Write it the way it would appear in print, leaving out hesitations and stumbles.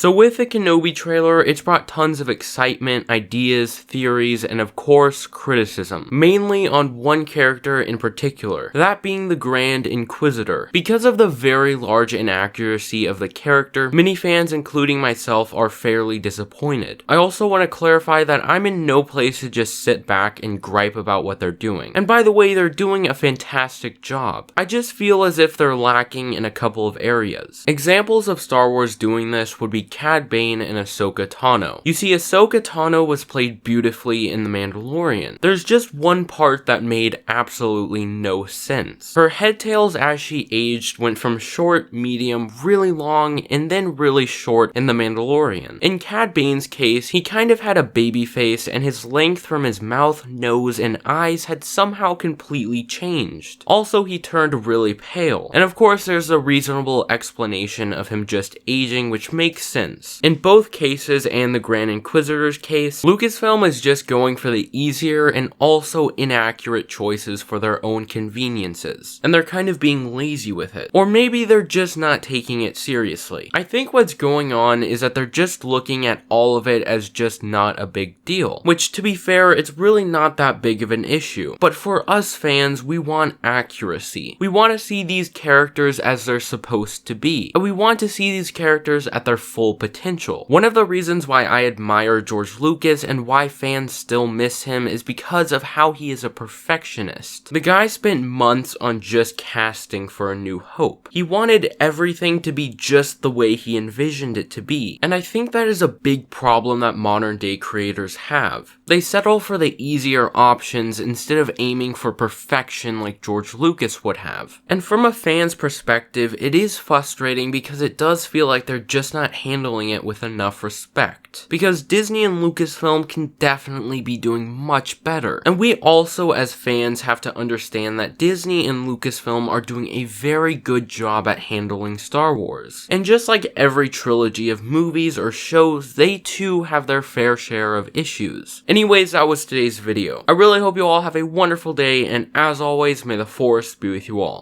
So with the Kenobi trailer, it's brought tons of excitement, ideas, theories, and of course, criticism. Mainly on one character in particular, that being the Grand Inquisitor. Because of the very large inaccuracy of the character, many fans, including myself, are fairly disappointed. I also want to clarify that I'm in no place to just sit back and gripe about what they're doing. And by the way, they're doing a fantastic job. I just feel as if they're lacking in a couple of areas. Examples of Star Wars doing this would be Cad Bane and Ahsoka Tano. You see, Ahsoka Tano was played beautifully in The Mandalorian. There's just one part that made absolutely no sense. Her headtails as she aged went from short, medium, really long, and then really short in The Mandalorian. In Cad Bane's case, he kind of had a baby face, and his length from his mouth, nose, and eyes had somehow completely changed. Also, he turned really pale. And of course, there's a reasonable explanation of him just aging, which makes sense. In both cases, and the Grand Inquisitor's case, Lucasfilm is just going for the easier and also inaccurate choices for their own conveniences, and they're kind of being lazy with it. Or maybe they're just not taking it seriously. I think what's going on is that they're just looking at all of it as just not a big deal, which to be fair, it's really not that big of an issue. But for us fans, we want accuracy. We want to see these characters as they're supposed to be, and we want to see these characters at their full potential. One of the reasons why I admire George Lucas and why fans still miss him is because of how he is a perfectionist. The guy spent months on just casting for A New Hope. He wanted everything to be just the way he envisioned it to be, and I think that is a big problem that modern day creators have. They settle for the easier options instead of aiming for perfection like George Lucas would have. And from a fan's perspective, it is frustrating because it does feel like they're just not handling it with enough respect. Because Disney and Lucasfilm can definitely be doing much better. And we also as fans have to understand that Disney and Lucasfilm are doing a very good job at handling Star Wars. And just like every trilogy of movies or shows, they too have their fair share of issues. Anyways, that was today's video. I really hope you all have a wonderful day, and as always, may the Force be with you all.